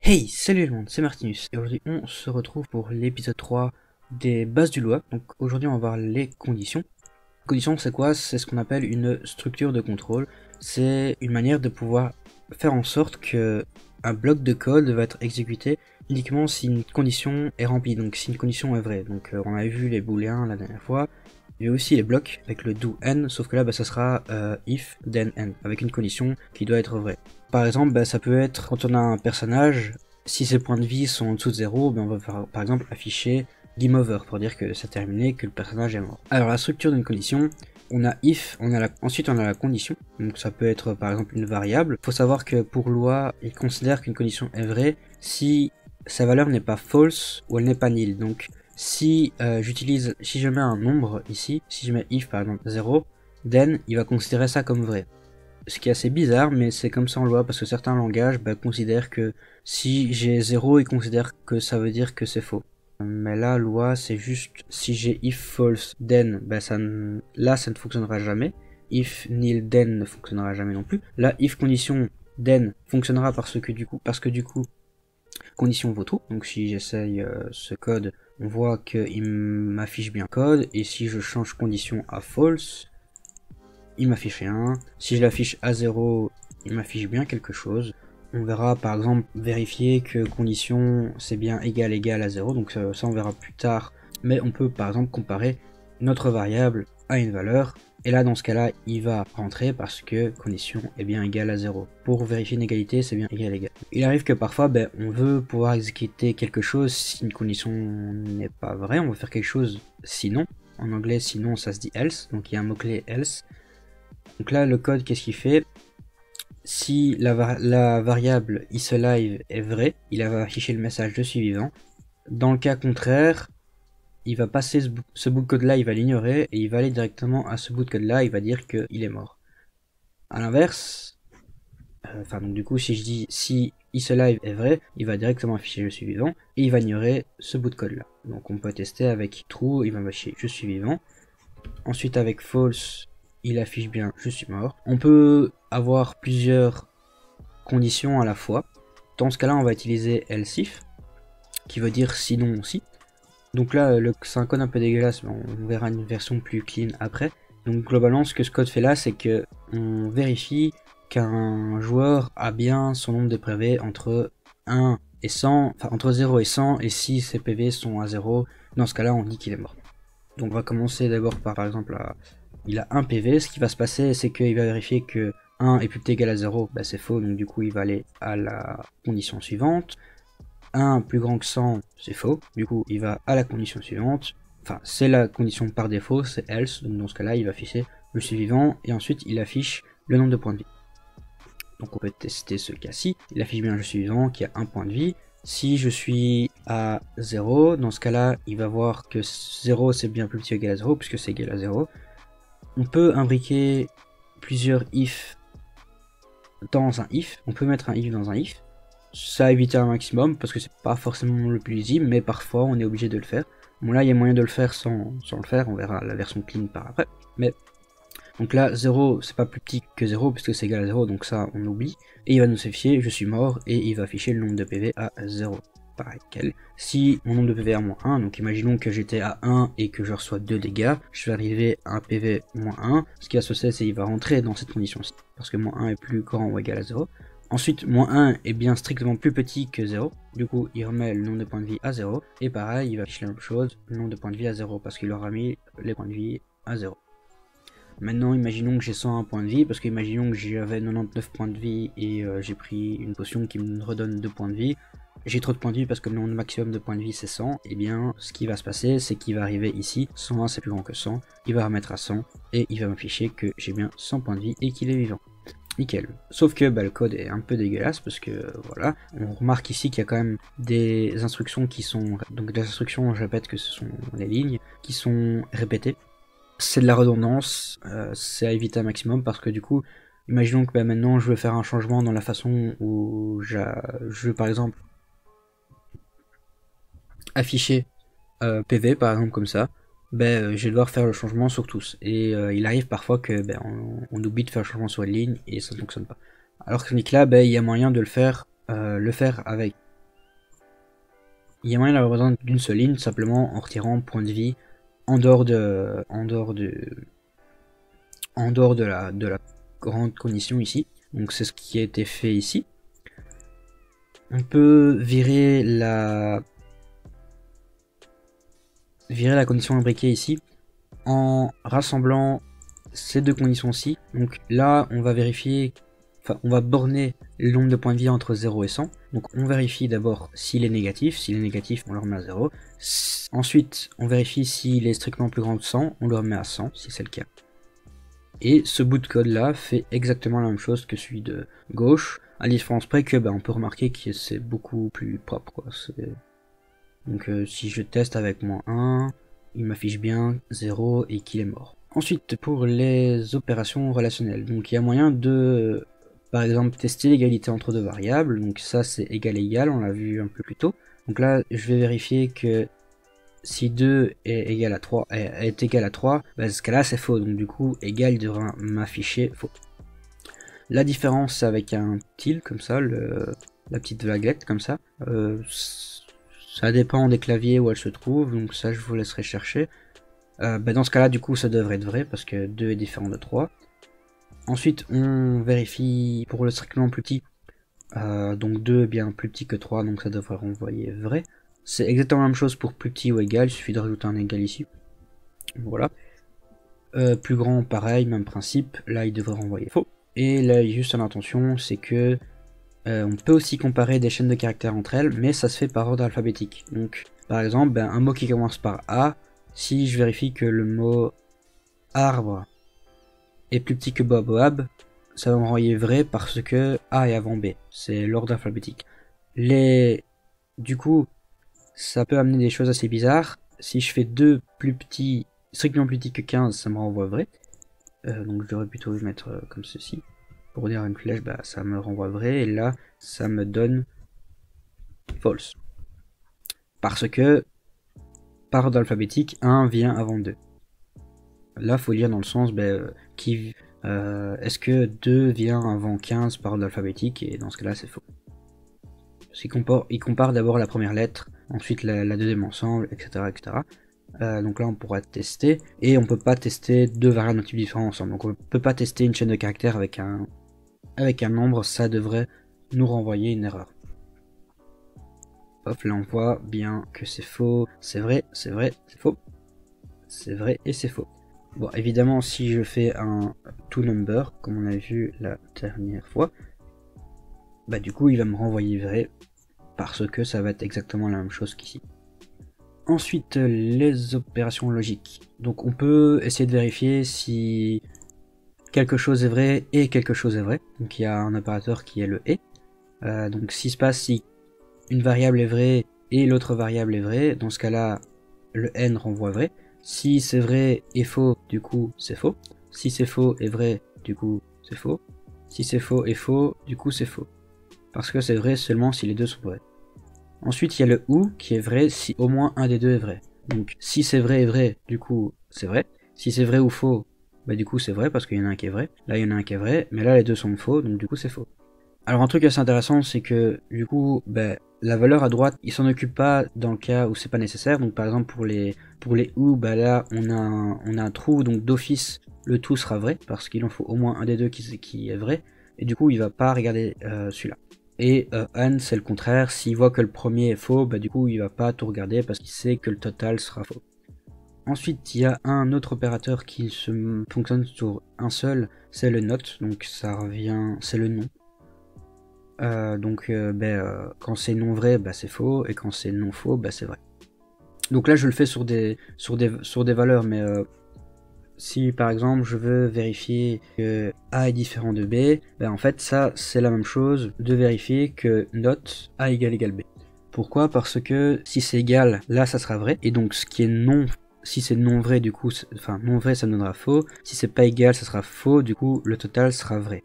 Hey, salut le monde, c'est Martinus, et aujourd'hui on se retrouve pour l'épisode 3 des bases du Lua. Donc aujourd'hui on va voir les conditions. Conditions, c'est quoi? C'est ce qu'on appelle une structure de contrôle. C'est une manière de pouvoir faire en sorte que un bloc de code va être exécuté uniquement si une condition est remplie, donc si une condition est vraie. Donc on avait vu les booléens la dernière fois. Il y a aussi les blocs avec le do n, sauf que là ça sera if then n, avec une condition qui doit être vraie. Par exemple, ça peut être quand on a un personnage, si ses points de vie sont en dessous de 0, on va par exemple afficher game over pour dire que c'est terminé, que le personnage est mort. Alors la structure d'une condition, on a if, ensuite on a la condition, donc ça peut être par exemple une variable. Il faut savoir que pour Lua, il considère qu'une condition est vraie si sa valeur n'est pas false ou elle n'est pas nil. Donc si si je mets un nombre ici, si je mets if par exemple 0, then il va considérer ça comme vrai. Ce qui est assez bizarre, mais c'est comme ça en Lua, parce que certains langages considèrent que si j'ai 0, ils considèrent que ça veut dire que c'est faux. Mais là, Lua, c'est juste, si j'ai if false, then, là ça ne fonctionnera jamais. If nil, then ne fonctionnera jamais non plus. Là, if condition, then fonctionnera parce que du coup, condition vaut true. Donc si j'essaye ce code, on voit qu'il m'affiche bien code, et si je change condition à false, il m'affiche rien. Si je l'affiche à 0, il m'affiche bien quelque chose. On verra par exemple vérifier que condition c'est bien égal à 0, donc ça on verra plus tard. Mais on peut par exemple comparer notre variable à une valeur, et là dans ce cas là il va rentrer parce que condition est bien égale à 0. Pour vérifier une égalité, c'est bien égal. Il arrive que parfois on veut pouvoir exécuter quelque chose si une condition n'est pas vraie, on veut faire quelque chose sinon. En anglais sinon ça se dit else, donc il y a un mot clé else. Donc là, le code, qu'est-ce qu'il fait? Si la variable isLive est vraie, il va afficher le message je suis vivant. Dans le cas contraire, il va passer ce bout de code là, il va l'ignorer, et il va aller directement à ce bout de code là, il va dire qu'il est mort. A l'inverse, donc du coup, si je dis si isLive est vrai, il va directement afficher je suis vivant, et il va ignorer ce bout de code là. Donc on peut tester avec true, il va afficher je suis vivant. Ensuite avec false, il affiche bien je suis mort. On peut avoir plusieurs conditions à la fois. Dans ce cas là on va utiliser else if, qui veut dire sinon aussi. Donc là c'est un code un peu dégueulasse, mais on verra une version plus clean après. Donc globalement ce que ce code fait là, c'est que on vérifie qu'un joueur a bien son nombre de PV entre 1 et 100, enfin entre 0 et 100, et si ses PV sont à 0, dans ce cas là on dit qu'il est mort. Donc on va commencer d'abord par exemple il a 1 PV, ce qui va se passer c'est qu'il va vérifier que 1 est plus petit égal à 0, c'est faux, donc du coup il va aller à la condition suivante. 1 plus grand que 100, c'est faux, du coup il va à la condition suivante, enfin c'est la condition par défaut, c'est else, donc dans ce cas là il va afficher je suis vivant, et ensuite il affiche le nombre de points de vie. Donc on peut tester ce cas-ci, il affiche bien je suis vivant qui a 1 point de vie. Si je suis à 0, dans ce cas là il va voir que 0 c'est bien plus petit ou égal à 0, puisque c'est égal à 0. On peut imbriquer plusieurs if dans un if, on peut mettre un if dans un if, ça évite un maximum parce que c'est pas forcément le plus lisible, mais parfois on est obligé de le faire. Bon là il y a moyen de le faire sans le faire, on verra la version clean par après. Mais donc là 0 c'est pas plus petit que 0 puisque c'est égal à 0, donc ça on oublie. Et il va nous afficher je suis mort, et il va afficher le nombre de PV à 0. Pareil quel. Si mon nombre de PV est à moins 1, donc imaginons que j'étais à 1 et que je reçois 2 dégâts, je vais arriver à un PV moins 1, ce qui va se passer c'est qu'il va rentrer dans cette condition-ci, parce que moins 1 est plus grand ou égal à 0. Ensuite, moins 1 est bien strictement plus petit que 0, du coup il remet le nombre de points de vie à 0, et pareil il va afficher la même chose, le nombre de points de vie à 0, parce qu'il aura mis les points de vie à 0. Maintenant imaginons que j'ai 101 points de vie, parce que imaginons que j'avais 99 points de vie et j'ai pris une potion qui me redonne 2 points de vie. J'ai trop de points de vie parce que le nombre maximum de points de vie c'est 100, et bien ce qui va se passer c'est qu'il va arriver ici, 101 c'est plus grand que 100, il va remettre à 100, et il va m'afficher que j'ai bien 100 points de vie et qu'il est vivant. Nickel. Sauf que le code est un peu dégueulasse parce que voilà, on remarque ici qu'il y a quand même des instructions qui sont, donc des instructions, je répète que ce sont les lignes, qui sont répétées. C'est de la redondance, c'est à éviter un maximum parce que du coup, imaginons que maintenant je veux faire un changement dans la façon où je veux par exemple afficher PV par exemple comme ça, je vais devoir faire le changement sur tous, et il arrive parfois que on oublie de faire le changement sur une ligne et ça ne fonctionne pas. Alors que ce là il y a moyen de le faire avec il y a moyen d'avoir besoin d'une seule ligne, simplement en retirant point de vie en dehors de la grande condition ici. Donc c'est ce qui a été fait ici. On peut virer la condition imbriquée ici en rassemblant ces deux conditions-ci. Donc là, on va vérifier, enfin, on va borner le nombre de points de vie entre 0 et 100. Donc on vérifie d'abord s'il est négatif. S'il est négatif, on le remet à 0. Ensuite, on vérifie s'il est strictement plus grand que 100. On le remet à 100, si c'est le cas. Et ce bout de code là fait exactement la même chose que celui de gauche, à la différence près que on peut remarquer que c'est beaucoup plus propre, quoi. Donc si je teste avec -1, il m'affiche bien 0 et qu'il est mort. Ensuite, pour les opérations relationnelles, donc il y a moyen de, par exemple, tester l'égalité entre deux variables. Donc ça c'est égal égal, on l'a vu un peu plus tôt. Donc là, je vais vérifier que si 2 est égal à 3, est égal à 3, dans ce cas-là c'est faux. Donc du coup, égal devra m'afficher faux. La différence c'est avec un tilde comme ça, la petite vaguelette comme ça. Ça dépend des claviers où elle se trouve, donc ça je vous laisserai chercher. Dans ce cas là du coup ça devrait être vrai parce que 2 est différent de 3. Ensuite on vérifie pour le strictement plus petit, donc 2 est bien plus petit que 3, donc ça devrait renvoyer vrai. C'est exactement la même chose pour plus petit ou égal, il suffit de rajouter un égal ici. Voilà. Plus grand pareil, même principe, là il devrait renvoyer faux. Et là juste une attention, c'est que on peut aussi comparer des chaînes de caractères entre elles, mais ça se fait par ordre alphabétique. Donc, par exemple, un mot qui commence par A, si je vérifie que le mot arbre est plus petit que baobab, ça va m'envoyer vrai parce que A est avant B. C'est l'ordre alphabétique. Du coup, ça peut amener des choses assez bizarres. Si je fais 2 plus petits, strictement plus petits que 15, ça me renvoie vrai. Donc je devrais plutôt mettre comme ceci. Pour dire une flèche, ça me renvoie vrai, et là, ça me donne false. Parce que, par ordre alphabétique, 1 vient avant 2. Là, faut lire dans le sens, est-ce que 2 vient avant 15 par ordre alphabétique, et dans ce cas-là, c'est faux. Il compare d'abord la première lettre, ensuite la deuxième ensemble, etc. etc. Donc là, on pourra tester, et on peut pas tester deux variables de type différents ensemble. Donc on peut pas tester une chaîne de caractères avec un nombre, ça devrait nous renvoyer une erreur. Hop, là on voit bien que c'est faux, c'est vrai, c'est faux, c'est vrai et c'est faux. Bon, évidemment, si je fais un toNumber, comme on a vu la dernière fois, du coup il va me renvoyer vrai, parce que ça va être exactement la même chose qu'ici. Ensuite, les opérations logiques. Donc on peut essayer de vérifier si quelque chose est vrai et quelque chose est vrai. Donc il y a un opérateur qui est le et. Donc s'il se passe si une variable est vraie et l'autre variable est vraie, dans ce cas-là, le n renvoie vrai. Si c'est vrai et faux, du coup c'est faux. Si c'est faux et vrai, du coup c'est faux. Si c'est faux et faux, du coup c'est faux. Parce que c'est vrai seulement si les deux sont vrais. Ensuite il y a le ou qui est vrai si au moins un des deux est vrai. Donc si c'est vrai et vrai, du coup c'est vrai. Si c'est vrai ou faux, du coup c'est vrai parce qu'il y en a un qui est vrai. Là il y en a un qui est vrai, mais là les deux sont faux, donc du coup c'est faux. Alors un truc assez intéressant, c'est que du coup, la valeur à droite, il s'en occupe pas dans le cas où c'est pas nécessaire. Donc par exemple pour les ou, là on a un trou, donc d'office le tout sera vrai parce qu'il en faut au moins un des deux qui est vrai. Et du coup il va pas regarder celui-là. Et un c'est le contraire, s'il voit que le premier est faux, du coup il va pas tout regarder parce qu'il sait que le total sera faux. Ensuite, il y a un autre opérateur qui fonctionne sur un seul, c'est le not, donc ça revient, c'est le nom. Quand c'est non vrai, c'est faux, et quand c'est non faux, c'est vrai. Donc là, je le fais sur des valeurs, mais si par exemple je veux vérifier que A est différent de B, en fait ça c'est la même chose de vérifier que not A égale B. Pourquoi? Parce que si c'est égal, là ça sera vrai, et donc ce qui est non, si c'est non vrai, du coup, non vrai ça me donnera faux, si c'est pas égal ça sera faux, du coup le total sera vrai.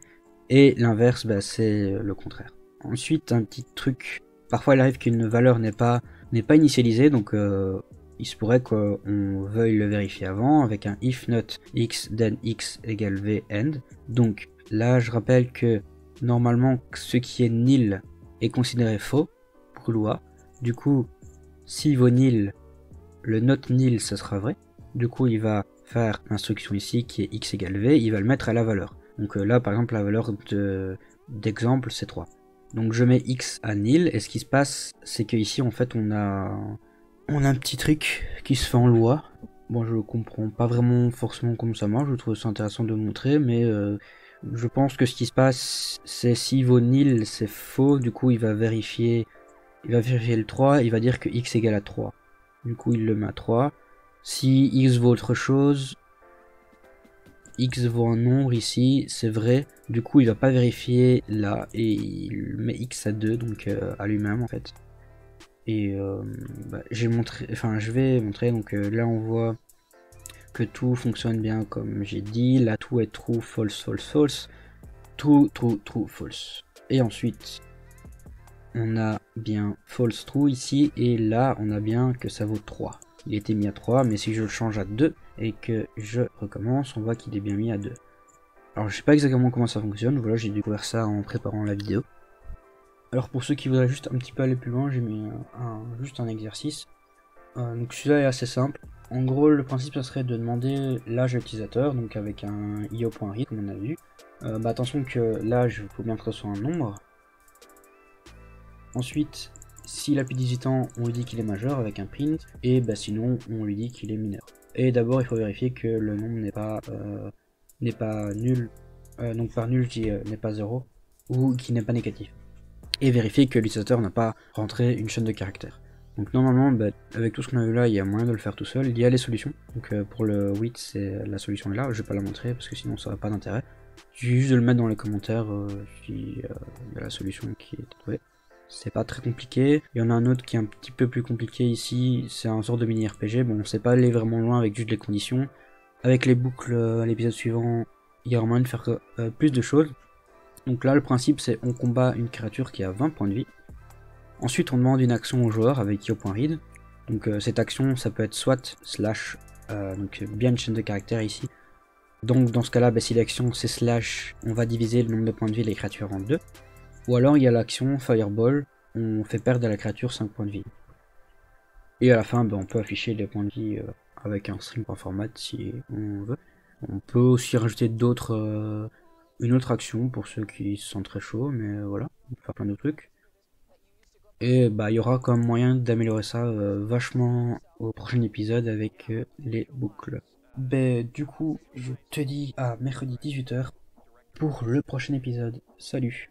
Et l'inverse, c'est le contraire. Ensuite, un petit truc, parfois il arrive qu'une valeur n'est pas initialisée, donc il se pourrait qu'on veuille le vérifier avant avec un if not x then x égale v end. Donc là, je rappelle que normalement, ce qui est nil est considéré faux pour loi. Du coup, s'il vaut nil, le not nil ça sera vrai. Du coup il va faire l'instruction ici qui est x égale v, il va le mettre à la valeur. Donc là par exemple la valeur d'exemple c'est 3. Donc je mets x à nil et ce qui se passe c'est que ici en fait on a un petit truc qui se fait en loi. Bon je comprends pas vraiment forcément comment ça marche, je trouve ça intéressant de montrer, mais je pense que ce qui se passe c'est si vaut nil c'est faux, du coup il va vérifier le 3, il va dire que x égale à 3. Du coup il le met à 3. Si x vaut autre chose, x vaut un nombre ici, c'est vrai. Du coup il va pas vérifier là et il met x à 2, donc à lui-même en fait. Et je vais montrer, donc là on voit que tout fonctionne bien comme j'ai dit. Là tout est true, false, false, false. True, true, true, false. Et ensuite on a bien false true ici, et là on a bien que ça vaut 3. Il était mis à 3, mais si je le change à 2 et que je recommence, on voit qu'il est bien mis à 2. Alors je sais pas exactement comment ça fonctionne, voilà, j'ai découvert ça en préparant la vidéo. Alors pour ceux qui voudraient juste un petit peu aller plus loin, j'ai mis juste un exercice. Donc celui-là est assez simple. En gros le principe ça serait de demander l'âge à l'utilisateur, donc avec un io.read comme on a vu. Attention que l'âge, il faut bien que ce soit un nombre. Ensuite, s'il a plus de 18 ans, on lui dit qu'il est majeur avec un print, et sinon on lui dit qu'il est mineur. Et d'abord il faut vérifier que le nombre n'est pas nul, donc par nul je dis n'est pas 0, ou qu'il n'est pas négatif. Et vérifier que l'utilisateur n'a pas rentré une chaîne de caractères. Donc normalement, avec tout ce qu'on a vu là, il y a moyen de le faire tout seul. Il y a les solutions. Donc pour le 8, c'est la solution est là. Je vais pas la montrer parce que sinon ça n'aurait pas d'intérêt. Il suffit juste de le mettre dans les commentaires si il y a la solution qui est trouvée. C'est pas très compliqué. Il y en a un autre qui est un petit peu plus compliqué ici. C'est un sort de mini RPG. Bon, on sait pas aller vraiment loin avec juste les conditions. Avec les boucles à l'épisode suivant, il y a moyen de faire plus de choses. Donc là, le principe, c'est on combat une créature qui a 20 points de vie. Ensuite, on demande une action au joueur avec io.read. Donc cette action, ça peut être soit slash, donc bien une chaîne de caractères ici. Donc dans ce cas-là, si l'action c'est slash, on va diviser le nombre de points de vie des créatures en 2. Ou alors il y a l'action Fireball, on fait perdre à la créature 5 points de vie. Et à la fin, on peut afficher les points de vie avec un string.format si on veut. On peut aussi rajouter une autre action pour ceux qui se sentent très chauds, mais voilà, on peut faire plein de trucs. Et il y aura quand même moyen d'améliorer ça vachement au prochain épisode avec les boucles. Du coup, je te dis à mercredi 18 h pour le prochain épisode. Salut!